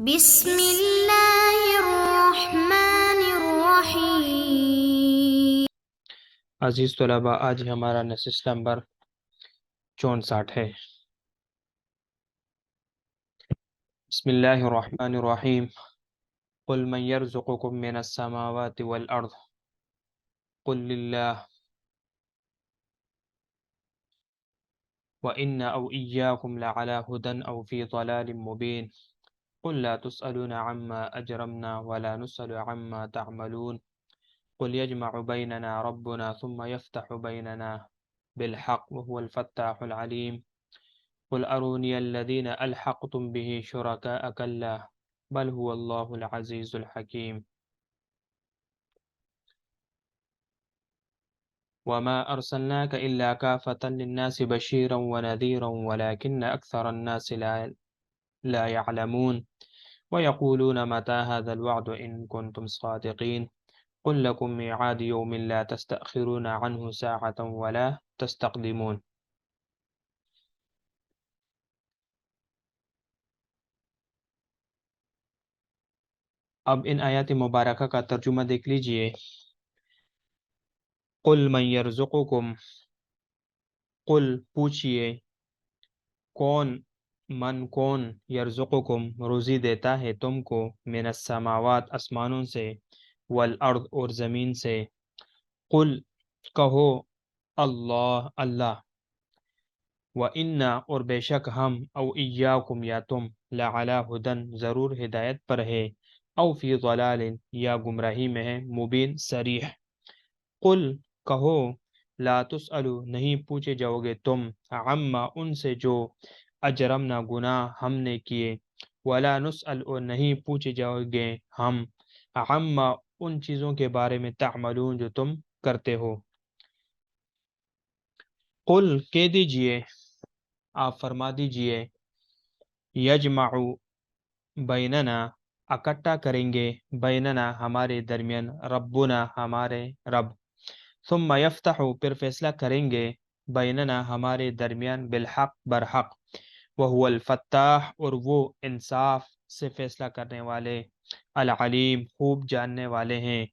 بسم اللہ الرحمن الرحیم۔ عزیز طلباء، آج ہمارا نشست نمبر 64 ہے۔ بسم اللہ الرحمن الرحیم۔ قل من یرزقکم من السماوات والارض قل للہ وإنا أو إياكم لعلى هدى أو في ضلال مبين قل لا تسألون عما أجرمنا ولا نسأل عما تعملون قل يجمع بيننا ربنا ثم يفتح بيننا بالحق وهو الفتاح العليم قل أروني الذين ألحقتم به شركاء كلا بل هو الله العزيز الحكيم وما أرسلناك إلا كافة للناس بشيرا ونذيرا ولكن أكثر الناس لا يعلمون ويقولون متى هذا الوعد إن كنتم صادقين قل لكم ميعاد يوم لا تستأخرون عنه ساعة ولا تستقدمون۔ اب ان آیات مبارکہ کا ترجمہ دیکھ لیجئے۔ قل من یرزقکم، قل پوچھئے، کون یرزقکم روزی دیتا ہے تم کو، من السماوات آسمانوں سے، والارض اور زمین سے، قل کہو، اللہ اللہ، وَإِنَّا اور بے شک ہم، او ایاکم یا تم، لعلی ہدن ضرور ہدایت پر ہے، او فی ضلال یا گمراہی میں ہے، مبین صریح۔ قل کہو، لا تسألو نہیں پوچھے جاؤ گے تم، عما ان سے جو، اجرمنا گناہ ہم نے کیے، ولا نسأل اور نہیں پوچھے جاؤ گے ہم، عما ان چیزوں کے بارے میں، تعملون جو تم کرتے ہو۔ قل کہہ دیجئے، آپ فرما دیجئے، یجمع بیننا اکٹھا کریں گے، بیننا ہمارے درمیان، ربنا ہمارے رب، ثم یفتح پھر فیصلہ کریں گے، بیننا ہمارے درمیان، بالحق برحق، وہو الفتاح اور وہ انصاف سے فیصلہ کرنے والے، العلیم خوب جاننے والے ہیں۔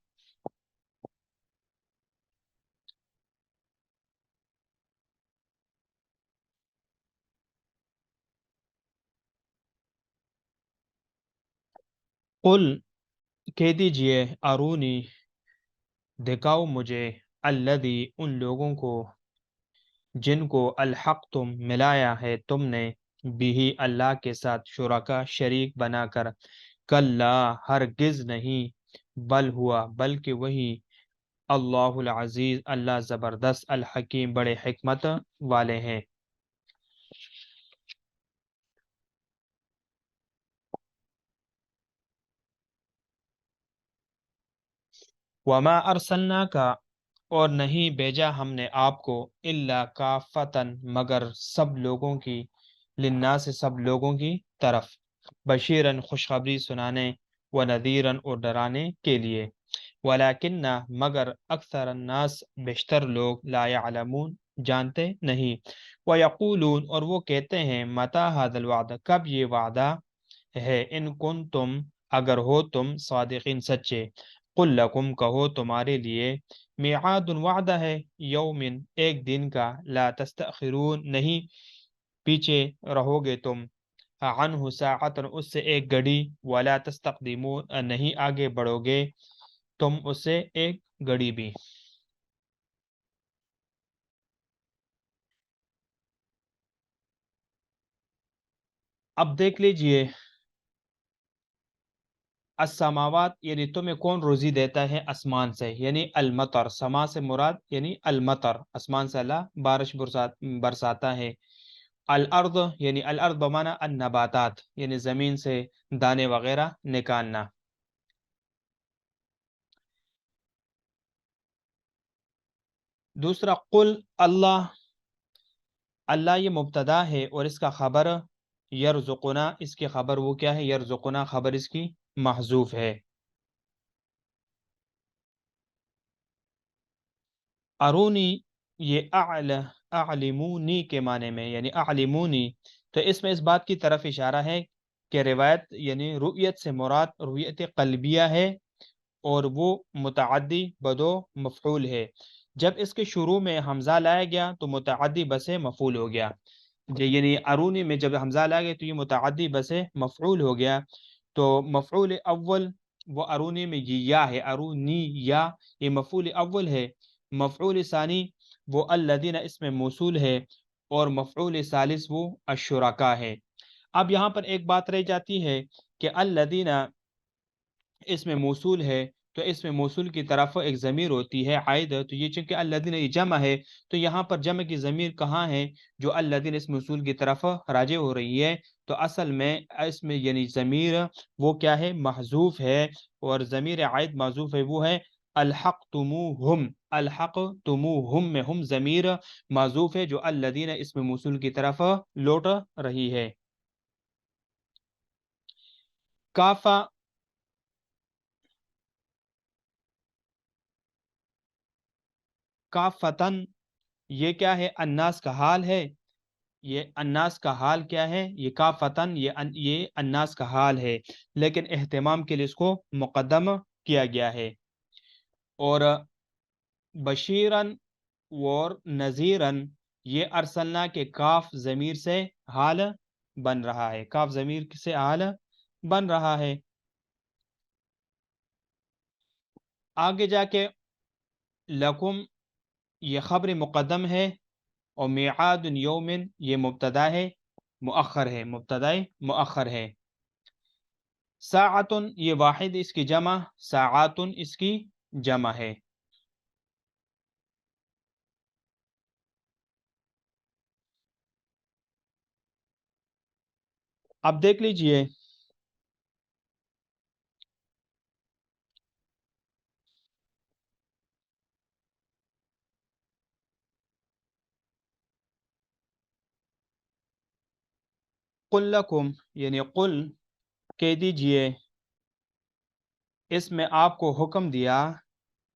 قل کہہ دیجئے، ارونی دکھاؤ مجھے، الذی ان لوگوں کو، جن کو، الحق تم ملایا ہے تم نے، بھی اللہ کے ساتھ، شرکا شریک بنا کر، کلا ہرگز نہیں، بل ہوا بلکہ وہی، اللہ العزیز اللہ زبردست، الحکیم بڑے حکمت والے ہیں۔ وما ارسلنا کا اور نہیں بھیجا ہم نے آپ کو، الا کافتن مگر سب لوگوں کی، للناس سب لوگوں کی طرف، بشیرن خوشخبری سنانے، ونذیرن اور ڈرانے کے لیے، ولیکن مگر اکثر الناس بیشتر لوگ، لا يعلمون جانتے نہیں، ویقولون اور وہ کہتے ہیں، متی ھذا الوعد کب یہ وعدہ ہے، ان کنتم اگر ہو تم، صادقین سچے، قل لکم کہو تمہارے لیے، میعاد وعدہ ہے، یومن ایک دن کا، لا تستأخرون نہیں پیچھے رہو گے تم، عنہ ساعتن اس سے ایک گھڑی، ولا تستقدمون نہیں آگے بڑھو گے تم اس سے ایک گھڑی بھی۔ اب دیکھ لیجئے، السماوات یعنی تمہیں کون روزی دیتا ہے آسمان سے، یعنی المطر، سما سے مراد یعنی المطر، آسمان سے اللہ بارش برساتا ہے۔ الارض یعنی الارض بمعنی النباتات یعنی زمین سے دانے وغیرہ نکالنا۔ دوسرا، قل اللہ، اللہ یہ مبتدا ہے اور اس کا خبر یرزقنا، اس کی خبر وہ کیا ہے، یرزقنا خبر اس کی محذوف ہے۔ ارونی یہ اعلمونی کے معنی میں، یعنی اعلمونی، تو اس میں اس بات کی طرف اشارہ ہے کہ روایت یعنی رؤیت سے مراد رؤیت قلبیہ ہے اور وہ متعدی بدو مفعول ہے. جب اس کے شروع میں حمزہ لایا گیا تو متعدی بسے مفعول ہو گیا. یعنی ارونی میں جب حمزہ لایا گیا تو یہ متعدی بسے مفعول ہو گیا. تو مفعول اول وہ ارونی میں یہ یا ہے، ارونی یا یہ مفعول اول ہے. مفعول ثانی وہ الذین اس میں موصول ہے، اور مفعول ثالث وہ الشرکاء ہے. اب یہاں پر ایک بات رہ جاتی ہے کہ الذین اس میں موصول ہے تو اس میں موصول کی طرف ایک ضمیر ہوتی ہے عائد، تو یہ چونکہ الذین یہ جمع ہے تو یہاں پر جمع کی ضمیر کہاں ہے جو الذین اس موصول کی طرف راجع ہو رہی ہے. تو اصل میں اس میں یعنی ضمیر وہ کیا ہے، محذوف ہے، اور ضمیر عائد محذوف ہے، وہ ہے الحقتموہم. الحقتموہم میں ہم ضمیر محذوف ہے جو الذین اس میں موصول کی طرف لوٹ رہی ہے. کافا کافتن یہ کیا ہے، الناس کا حال ہے. یہ الناس کا حال کیا ہے، یہ کافتن یہ الناس کا حال ہے، لیکن اہتمام کے لیے اس کو مقدم کیا گیا ہے. اور بشیرن اور نذیرن یہ ارسلنا کے کاف ضمیر سے حال بن رہا ہے، کاف ضمیر سے حال بن رہا ہے. آگے جا کے لکم یہ خبر مقدم ہے، اور میعاد یومن یہ مبتدا ہے مؤخر ہے، مبتدا مؤخر ہے. ساعتن یہ واحد اس کی جمع، ساعاتن اس کی جمع ہے. اب دیکھ لیجئے قل لکم یعنی قل کہہ دیجئے، اس میں آپ کو حکم دیا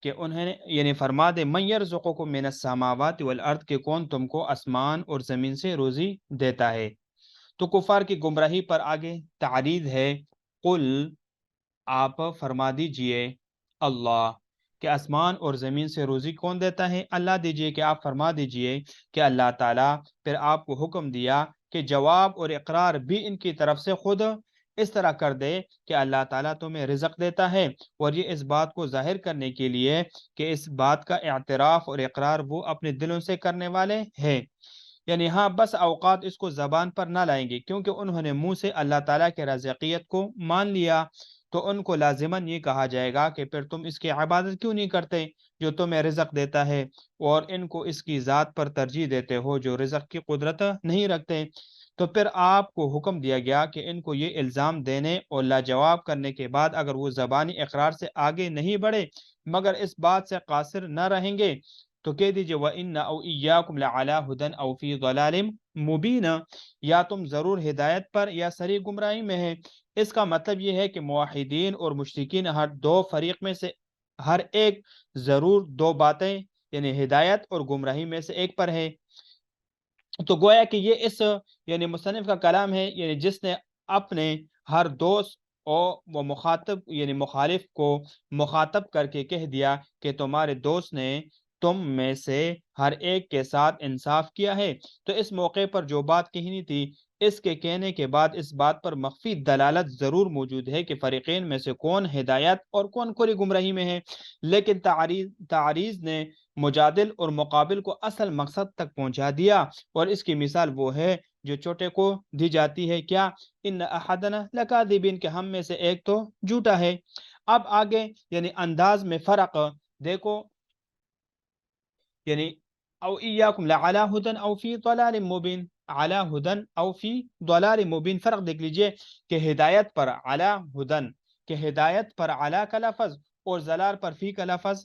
کہ انہیں یعنی فرما دے من یرزقکم من السماوات والارض کہ کون تم کو آسمان اور زمین سے روزی دیتا ہے. تو کفار کی گمراہی پر آگے تعریض ہے. قل آپ فرما دیجئے اللہ کہ آسمان اور زمین سے روزی کون دیتا ہے، اللہ دیجئے کہ آپ فرما دیجئے کہ اللہ تعالیٰ. پھر آپ کو حکم دیا کہ جواب اور اقرار بھی ان کی طرف سے خود اس طرح کر دے کہ اللہ تعالیٰ تمہیں رزق دیتا ہے، اور یہ اس بات کو ظاہر کرنے کے لیے کہ اس بات کا اعتراف اور اقرار وہ اپنے دلوں سے کرنے والے ہیں. یعنی ہاں بس اوقات اس کو زبان پر نہ لائیں گے، کیونکہ انہوں نے منہ سے اللہ تعالیٰ کے رزقیت کو مان لیا، تو ان کو لازماً یہ کہا جائے گا کہ پھر تم اس کی عبادت کیوں نہیں کرتے جو تمہیں رزق دیتا ہے، اور ان کو اس کی ذات پر ترجیح دیتے ہو جو رزق کی قدرت نہیں رکھتے. تو پھر آپ کو حکم دیا گیا کہ ان کو یہ الزام دینے اور لاجواب کرنے کے بعد اگر وہ زبانی اقرار سے آگے نہیں بڑھے مگر اس بات سے قاصر نہ رہیں گے تو کہہ دیجئے وَإِنَّ أَوْ إِيَّاكُمْ لَعَلَىٰ هُدًى أَوْ فِي ضَلَالٍ مُبِينٍ، یا تم ضرور ہدایت پر یا صریح گمراہی میں ہے. اس کا مطلب یہ ہے کہ موحدین اور مشرکین ہر دو فریق میں سے ہر ایک ضرور دو باتیں یعنی ہدایت اور گمراہی میں سے ایک پر ہے. تو گویا کہ یہ اس یعنی مصنف کا کلام ہے، یعنی جس نے اپنے ہر دوست اور وہ مخاطب یعنی مخالف کو مخاطب کر کے کہہ دیا کہ تمہارے دوست نے تم میں سے ہر ایک کے ساتھ انصاف کیا ہے. تو اس موقع پر جو بات کہنی تھی اس کے کہنے کے بعد اس بات پر مخفی دلالت ضرور موجود ہے کہ فریقین میں سے کون ہدایت اور کون کھلی گمراہی میں ہے، لیکن تعریض نے مجادل اور مقابل کو اصل مقصد تک پہنچا دیا، اور اس کی مثال وہ ہے جو چھوٹے کو دی جاتی ہے، کیا ان احدنا لکاذبین کہ ہم میں سے ایک تو جھوٹا ہے. اب آگے یعنی انداز میں فرق دیکھو، یعنی او ایاکم لعلی ہدن او فی ضلال مبین، علی ہدن او فی ضلال مبین، فرق دیکھ لیجئے کہ ہدایت پر علی ہدن کہ ہدایت پر علی کا لفظ اور ضلال پر فی کا لفظ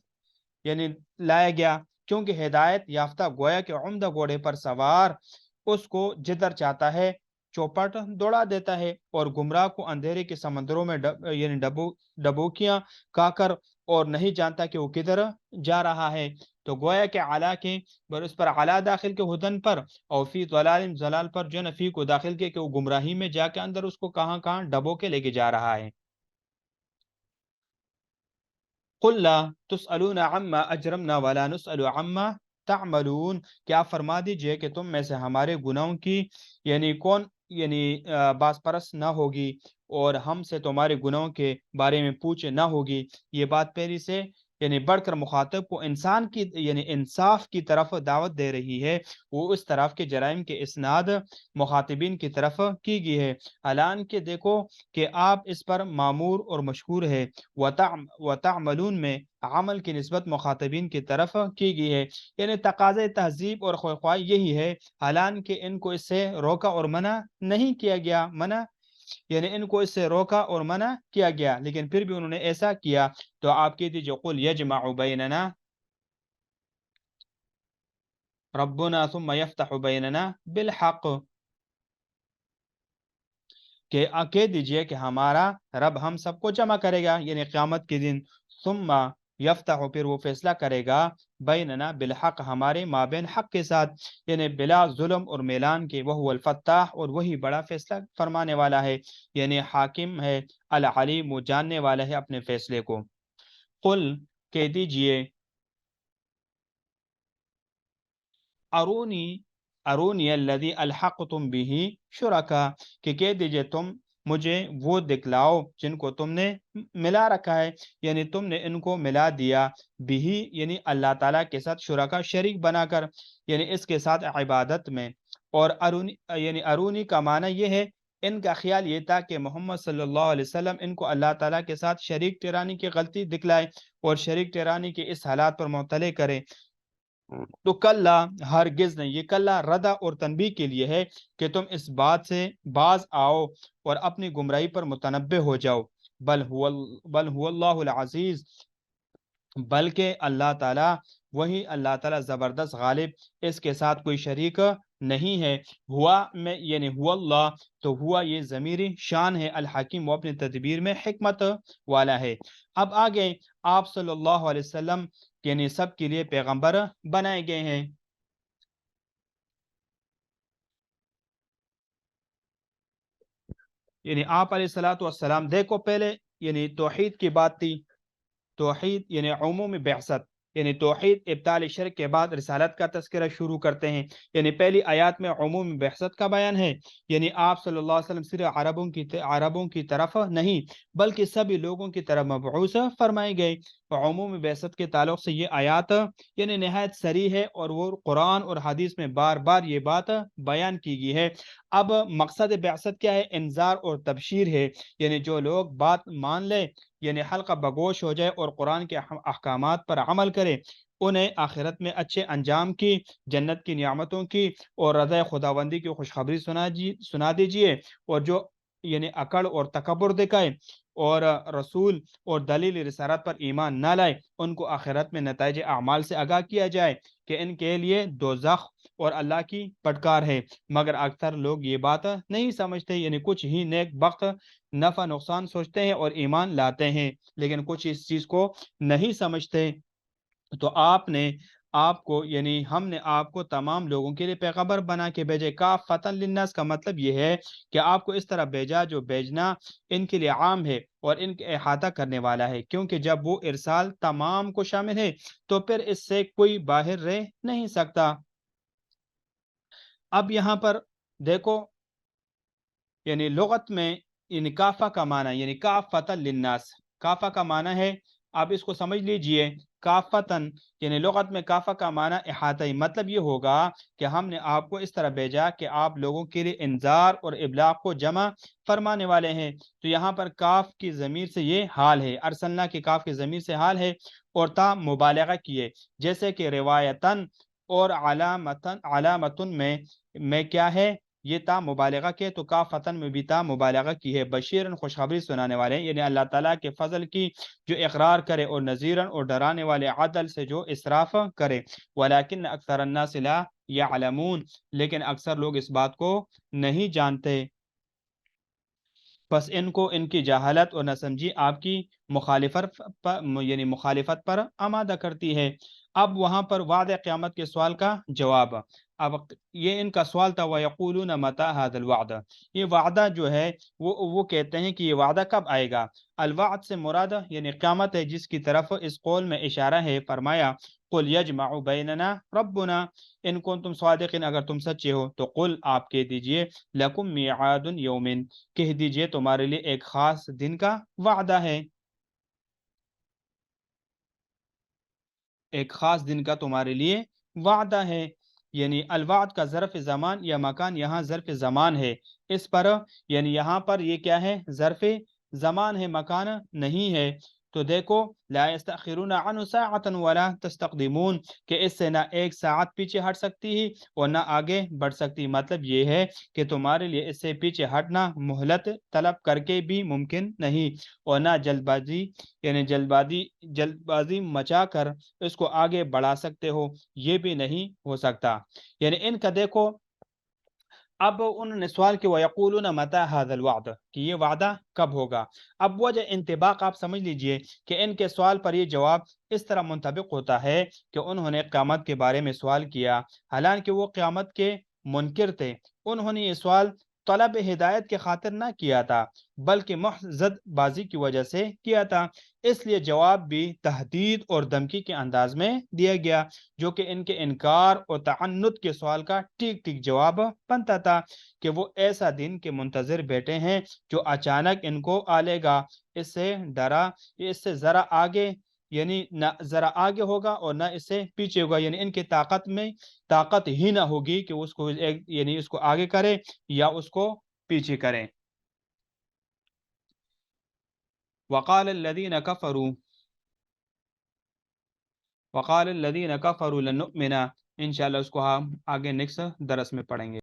یعنی لایا گیا، کیونکہ ہدایت یافتہ گویا کہ عمدہ گھوڑے پر سوار اس کو جدھر چاہتا ہے چوپٹ دوڑا دیتا ہے، اور گمراہ کو اندھیرے کے سمندروں میں یعنی ڈبوکیاں کا کر اور نہیں جانتا کہ وہ کدھر جا رہا ہے. تو گویا کہ علا کے پر اس پر علا داخل کے ہدن پر، اور فی ضلال ضلال پر جو نفی کو داخل کے کہ وہ گمراہی میں جا کے اندر اس کو کہاں کہاں ڈبو کے لے کے جا رہا ہے۔ قل لا تسألون عما اجرمنا ولا نسأل عما تعملون، کیا فرما دیجئے کہ تم میں سے ہمارے گناہوں کی یعنی کون یعنی باز پرس نہ ہوگی، اور ہم سے تمہارے گناہوں کے بارے میں پوچھ نہ ہوگی۔ یہ بات پہلی سے یعنی بڑھ کر مخاطب کو انسان کی یعنی انصاف کی طرف دعوت دے رہی ہے، وہ اس طرف کے جرائم کے اسناد مخاطبین کی طرف کی گئی ہے، اعلان کے دیکھو کہ آپ اس پر معمور اور مشہور ہے۔ وتعملون میں عمل کی نسبت مخاطبین کی طرف کی گئی ہے، یعنی تقاضۂ تہذیب اور خواہ یہی ہے، حالانکہ ان کو اس سے روکا اور منع نہیں کیا گیا، یعنی ان کو اس سے روکا اور منع کیا گیا، لیکن پھر بھی انہوں نے ایسا کیا۔ تو آپ کہہ دیجیے قل یجمع بیننا ربنا ثم یفتح بیننا بالحق، کہ کہہ دیجئے کہ ہمارا رب ہم سب کو جمع کرے گا یعنی قیامت کے دن، ثم یفتح پھر وہ فیصلہ کرے گا، بیننا بالحق ہمارے مابین حق کے ساتھ، یعنی بلا ظلم اور میلان کے، وہ الفتاح اور وہی بڑا فیصلہ فرمانے والا ہے، یعنی حاکم ہے، العلیم وہ جاننے والا ہے اپنے فیصلے کو۔ قل کہہ دیجئے ارونی ارونی الذی الحقتم به شرکا، کہ کہہ دیجئے تم مجھے وہ دکھلاؤ جن کو تم نے ملا رکھا ہے، یعنی تم نے ان کو ملا دیا، بھی یعنی اللہ تعالیٰ کے ساتھ، شرکا شریک بنا کر، یعنی اس کے ساتھ عبادت میں۔ اور ارونی یعنی ارونی کا معنی یہ ہے، ان کا خیال یہ تھا کہ محمد صلی اللہ علیہ وسلم ان کو اللہ تعالیٰ کے ساتھ شریک ٹھہرانے کی غلطی دکھلائے اور شریک ٹھہرانے کے اس حالات پر مطلع کرے۔ تو کلا ہرگز نہیں، یہ کلا ردع اور تنبیہ کے لیے ہے کہ تم اس بات سے باز آؤ اور اپنی گمراہی پر متنبہ ہو جاؤ، بل هو اللہ العزیز، بلکہ اللہ تعالیٰ وہی اللہ تعالیٰ زبردست غالب، اس کے ساتھ کوئی شریک نہیں ہے۔ ہوا میں یعنی ہوا اللہ، تو ہوا یہ ضمیری شان ہے، الحکیم وہ اپنی تدبیر میں حکمت والا ہے۔ اب آگے آپ صلی اللہ علیہ وسلم یعنی سب کے لیے پیغمبر بنائے گئے ہیں، یعنی آپ علیہ الصلوۃ والسلام دیکھو پہلے یعنی توحید کی بات تھی، توحید یعنی عموم بعثت، یعنی توحید ابطال شرک کے بعد رسالت کا تذکرہ شروع کرتے ہیں، یعنی پہلی آیات میں عموم بعثت کا بیان ہے، یعنی آپ صلی اللہ علیہ وسلم صرف عربوں کی طرف نہیں بلکہ سبھی لوگوں کی طرف مبعوث فرمائے گئے۔ عموم بعثت کے تعلق سے یہ آیات یعنی نہایت صریح ہے، اور وہ قرآن اور حدیث میں بار بار یہ بات بیان کی گئی ہے۔ اب مقصد بعثت کیا ہے؟ انذار اور تبشیر ہے، یعنی جو لوگ بات مان لے یعنی حلقہ بگوش ہو جائے اور قرآن کے احکامات پر عمل کرے، انہیں آخرت میں اچھے انجام کی، جنت کی نعمتوں کی اور رضا خداوندی کی خوشخبری سنا دیجئے، اور جو یعنی عقل اور تکبر دکھائے اور رسول اور دلیل رسالت پر ایمان نہ لائے، ان کو آخرت میں نتائج اعمال سے آگاہ کیا جائے کہ ان کے لیے دوزخ اور اللہ کی پٹکار ہے، مگر اکثر لوگ یہ بات نہیں سمجھتے، یعنی کچھ ہی نیک بخت نفع نقصان سوچتے ہیں اور ایمان لاتے ہیں، لیکن کچھ اس چیز کو نہیں سمجھتے۔ تو آپ کو یعنی ہم نے آپ کو تمام لوگوں کے لیے پیغمبر بنا کے بھیجے، کافۃ للناس کا مطلب یہ ہے کہ آپ کو اس طرح بھیجا جو بھیجنا ان کے لیے عام ہے اور ان کے احاطہ کرنے والا ہے، کیونکہ جب وہ ارسال تمام کو شامل ہے تو پھر اس سے کوئی باہر رہ نہیں سکتا۔ اب یہاں پر دیکھو یعنی لغت میں یعنی کافہ کا معنی یعنی کافۃ للناس، کافہ کا معنی ہے، آپ اس کو سمجھ لیجئے، کافتن یعنی لغت میں کافہ کا معنی احاطہ، مطلب یہ ہوگا کہ ہم نے آپ کو اس طرح بھیجا کہ آپ لوگوں کے لیے انذار اور ابلاغ کو جمع فرمانے والے ہیں۔ تو یہاں پر کاف کی ضمیر سے یہ حال ہے، ارسلنا کی کاف کی ضمیر سے حال ہے، اور تا مبالغہ کیے، جیسے کہ روایتن اور علامتن میں کیا ہے، یہ تا مبالغہ کے، تو کافتن میں بھی تا مبالغہ کی ہے، بشیرن خوشخبری سنانے والے، یعنی اللہ تعالیٰ کے فضل کی جو اقرار کرے، اور نذیرن اور ڈرانے والے، عدل سے جو اسراف کرے، ولیکن اکثر الناس لا یعلمون، لیکن اکثر لوگ اس بات کو نہیں جانتے، بس ان کو ان کی جہالت اور نہ سمجھی آپ کی مخالفت پر آمادہ کرتی ہے۔ اب وہاں پر وعد قیامت کے سوال کا جواب. اب یہ ان کا سوال تھا وَيَقُولُونَ مَتَى هَذَا الْوَعْدَ، یہ وعدہ جو ہے وہ کہتے ہیں کہ یہ وعدہ کب آئے گا. الوعد سے مراد یعنی قیامت ہے، جس کی طرف اس قول میں اشارہ ہے. فرمایا قُلْ يَجْمَعُ بَيْنَنَا رَبُّنَا إِن كُنتُمْ صَادِقِينَ، اگر تم سچے ہو تو قل آپ کہہ دیجئے لَكُمْ مِيعَادٌ يَوْمٍ، کہہ دیجئے تمہارے لیے ایک خاص دن کا وعدہ ہے، ایک خاص دن کا تمہارے لیے وعدہ ہے. یعنی الوعد کا ظرف زمان یا مکان یہاں ظرف زمان ہے اس پر، یعنی یہاں پر یہ کیا ہے، ظرف زمان ہے، مکان نہیں ہے. تو دیکھو لا یستأخرون عنہ ساعتا ولا تستقدمون، کہ اس سے نہ ایک ساعت پیچھے ہٹ سکتی ہے اور نہ آگے بڑھ سکتی. مطلب یہ ہے کہ تمہارے لیے اس سے پیچھے ہٹنا مہلت طلب کر کے بھی ممکن نہیں، اور نہ جلد بازی یعنی جلد بازی مچا کر اس کو آگے بڑھا سکتے ہو، یہ بھی نہیں ہو سکتا. یعنی ان کا دیکھو اب انہوں نے سوال کیا وَيَقُولُونَ مَتَى هَذَا الْوَعْدُ، کہ یہ وعدہ کب ہوگا. اب وجہ انطباق آپ سمجھ لیجئے کہ ان کے سوال پر یہ جواب اس طرح منطبق ہوتا ہے کہ انہوں نے قیامت کے بارے میں سوال کیا حالانکہ وہ قیامت کے منکر تھے. انہوں نے یہ سوال طلب ہدایت کے خاطر نہ کیا تھا بلکہ محض زد بازی کی وجہ سے کیا تھا. اس لیے جواب بھی تہدید اور دھمکی کے انداز میں دیا گیا، جو کہ ان کے انکار اور تعنت کے سوال کا ٹھیک ٹھیک جواب بنتا تھا کہ وہ ایسا دن کے منتظر بیٹھے ہیں جو اچانک ان کو آ لے گا. اس سے ذرا آگے یعنی نہ ذرا آگے ہوگا اور نہ اس سے پیچھے ہوگا، یعنی ان کی طاقت ہی نہ ہوگی کہ اس کو یعنی اس کو آگے کرے یا اس کو پیچھے کریں. وقال الذين كفروا لن نؤمن، انشاءاللہ اس کو ہم آگے نیکسٹ درس میں پڑھیں گے.